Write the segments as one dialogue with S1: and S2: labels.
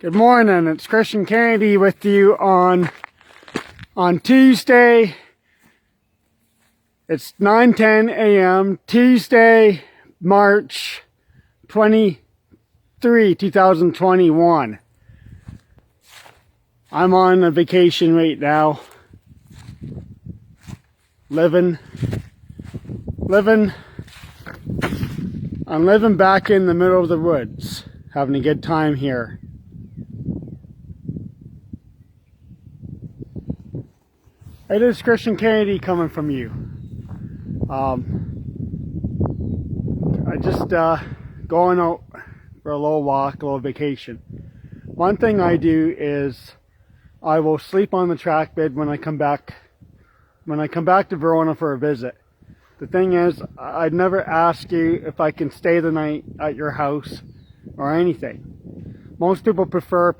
S1: Good morning, it's Christian Kennedy with you on Tuesday. It's 9:10 a.m. Tuesday, March 23, 2021. I'm on a vacation right now. I'm living back in the middle of the woods, having a good time here. It is Christian Kennedy coming from you. I just going out for a little walk, a little vacation. One thing I do is I will sleep on the track bed when I come back to Verona for a visit. The thing is, I'd never ask you if I can stay the night at your house or anything. Most people prefer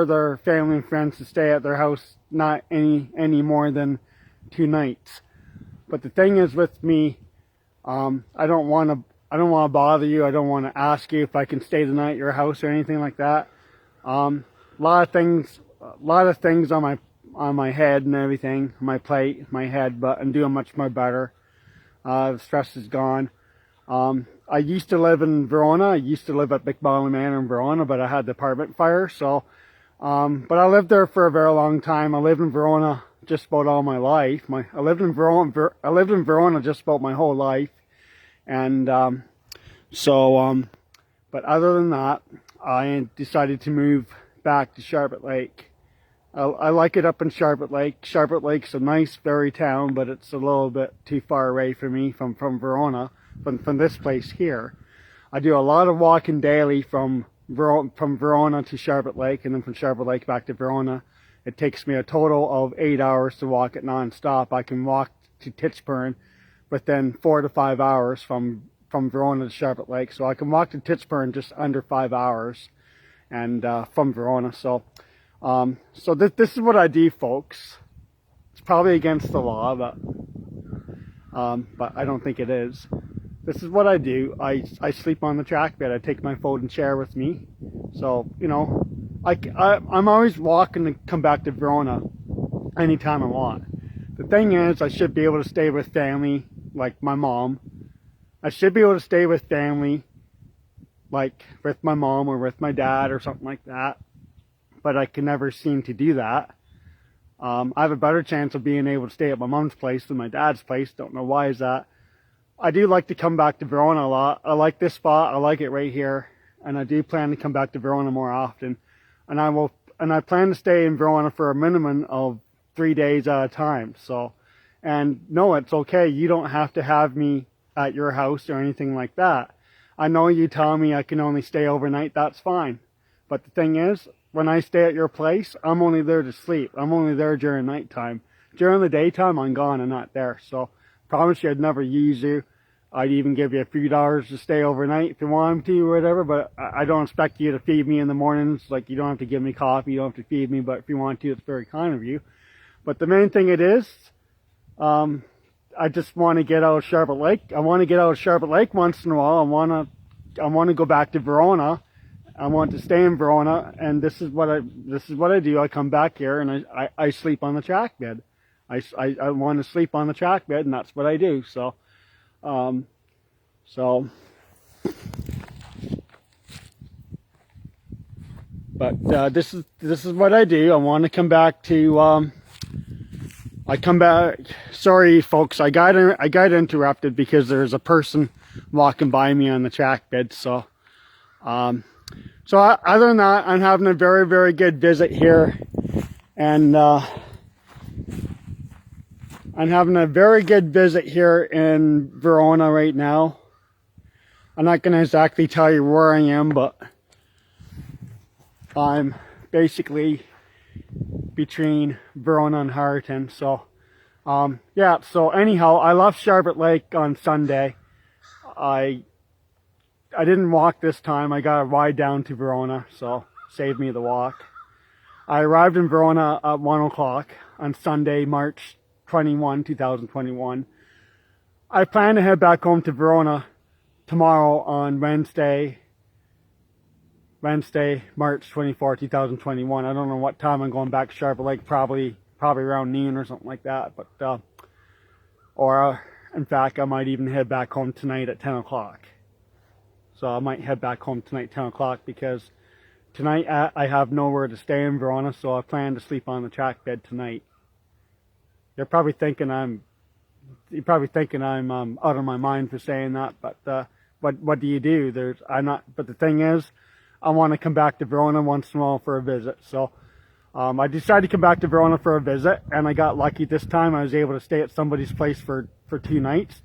S1: their family and friends to stay at their house not any more than 2 nights. But the thing is with me, I don't want to bother you. I don't want to ask you if I can stay the night at your house or anything like that. A lot of things on my head and everything, my plate, my head, but I'm doing much more better. The stress is gone. I used to live in Verona. I used to live at Big Bottle Manor in Verona, but I had the apartment fire. So, but I lived there for a very long time. I lived in Verona just about all my life. I lived in Verona just about my whole life, and but other than that, I decided to move back to Charlotte Lake. I like it up in Charlotte Lake. Charlotte Lake's a nice ferry town, but it's a little bit too far away for me from Verona, from this place here. I do a lot of walking daily from Verona to Charlotte Lake, and then from Charlotte Lake back to Verona. It takes me a total of 8 hours to walk it non-stop. I can walk to Titchburn within 4 to 5 hours from Verona to Charlotte Lake. So I can walk to Titchburn just under 5 hours, and from Verona. So this is what I do, folks. It's probably against the law, but I don't think it is. This is what I do. I sleep on the track bed. I take my folding chair with me. So, you know, I'm always walking to come back to Verona anytime I want. The thing is, I should be able to stay with family, like my mom. I should be able to stay with family, like with my mom or with my dad or something like that. But I can never seem to do that. I have a better chance of being able to stay at my mom's place than my dad's place. Don't know why is that. I do like to come back to Verona a lot. I like this spot. I like it right here. And I do plan to come back to Verona more often. And I plan to stay in Verona for a minimum of 3 days at a time. So, and no, it's okay. You don't have to have me at your house or anything like that. I know you tell me I can only stay overnight. That's fine. But the thing is, when I stay at your place, I'm only there to sleep. I'm only there during nighttime. During the daytime, I'm gone and not there. So, promise you I'd never use you. I'd even give you a few dollars to stay overnight if you want to or whatever, but I don't expect you to feed me in the mornings. Like, you don't have to give me coffee, you don't have to feed me, but if you want to, it's very kind of you. But the main thing it is, I just want to get out of Charlotte Lake. I want to get out of Charlotte Lake once in a while. I want to go back to Verona. I want to stay in Verona, and this is what I do. I come back here and I sleep on the track bed. I want to sleep on the track bed, and that's what I do. So, but this is what I do. I want to come back to. Sorry, folks. I got interrupted because there's a person walking by me on the track bed. So, other than that, I'm having a very, very good visit here, and I'm having a very good visit here in Verona right now. I'm not going to exactly tell you where I am, but I'm basically between Verona and Hartington. So, yeah, so anyhow, I left Charlotte Lake on Sunday. I didn't walk this time. I got a ride down to Verona, so saved me the walk. I arrived in Verona at 1 o'clock on Sunday, March 21, 2021. I plan to head back home to Verona tomorrow on Wednesday, Wednesday, March 24, 2021. I don't know what time I'm going back to Sharp Lake, probably around noon or something like that. But in fact, I might even head back home tonight at 10 o'clock. So I might head back home tonight 10 o'clock because tonight I have nowhere to stay in Verona, so I plan to sleep on the track bed tonight. You're probably thinking I'm out of my mind for saying that, but what do you do? But the thing is, I want to come back to Verona once in a while for a visit. So I decided to come back to Verona for a visit, and I got lucky this time. I was able to stay at somebody's place for 2 nights,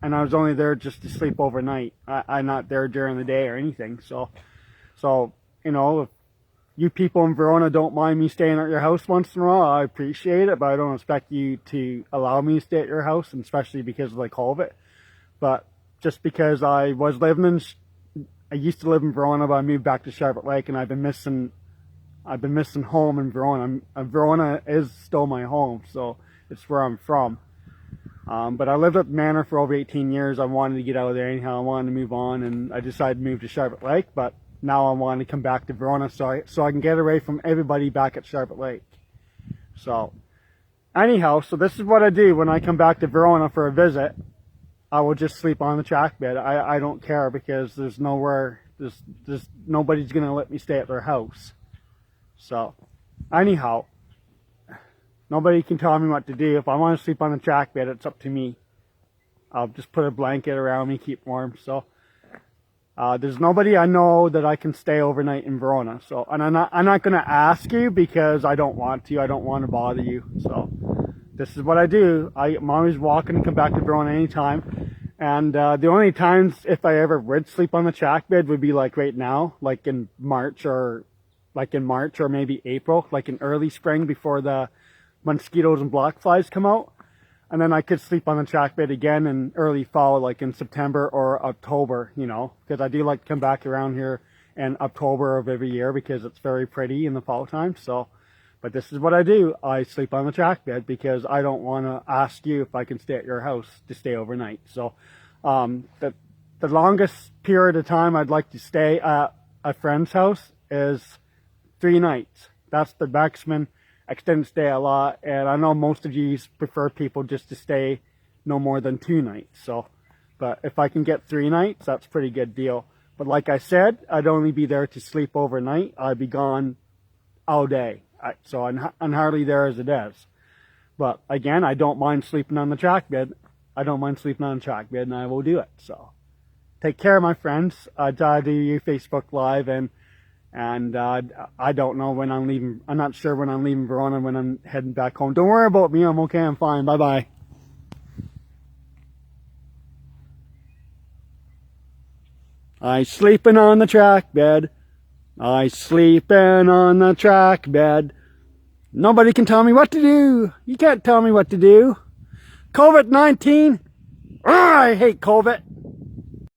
S1: and I was only there just to sleep overnight. I'm not there during the day or anything. So you know, if you people in Verona don't mind me staying at your house once in a while, I appreciate it, but I don't expect you to allow me to stay at your house, and especially because of like COVID. But just because I used to live in Verona, but I moved back to Sharp Lake, and I've been missing home in Verona. Verona is still my home, so it's where I'm from. But I lived at the manor for over 18 years. I wanted to get out of there anyhow. I wanted to move on, and I decided to move to Sharp Lake, but now I want to come back to Verona so I can get away from everybody back at Sharp Lake. So anyhow, so this is what I do when I come back to Verona for a visit. I will just sleep on the track bed. I don't care because there's nobody's going to let me stay at their house. So anyhow, nobody can tell me what to do. If I want to sleep on the track bed, it's up to me. I'll just put a blanket around me, keep warm. So there's nobody I know that I can stay overnight in Verona. So, and I'm not going to ask you because I don't want to. I don't want to bother you. So this is what I do. I'm always walking and come back to Verona anytime. And the only times if I ever would sleep on the track bed would be like right now, like in March or maybe April, like in early spring before the mosquitoes and block flies come out. And then I could sleep on the track bed again in early fall, like in September or October, you know, because I do like to come back around here in October of every year because it's very pretty in the fall time. So, but this is what I do. I sleep on the track bed because I don't want to ask you if I can stay at your house to stay overnight. So the longest period of time I'd like to stay at a friend's house is 3 nights. That's the maximum extended stay a lot, and I know most of you prefer people just to stay no more than 2 nights. So, but if I can get 3 nights, that's a pretty good deal. But like I said, I'd only be there to sleep overnight. I'd be gone all day. So I'm hardly there as it is. But again, I don't mind sleeping on the track bed. I don't mind sleeping on the track bed, and I will do it. So take care, my friends. I do your Facebook Live, and I don't know when I'm leaving. I'm not sure when I'm leaving Verona, when I'm heading back home. Don't worry about me. I'm okay. I'm fine. Bye-bye. I sleeping on the track bed. I sleeping on the track bed. Nobody can tell me what to do. You can't tell me what to do. COVID-19. I hate COVID.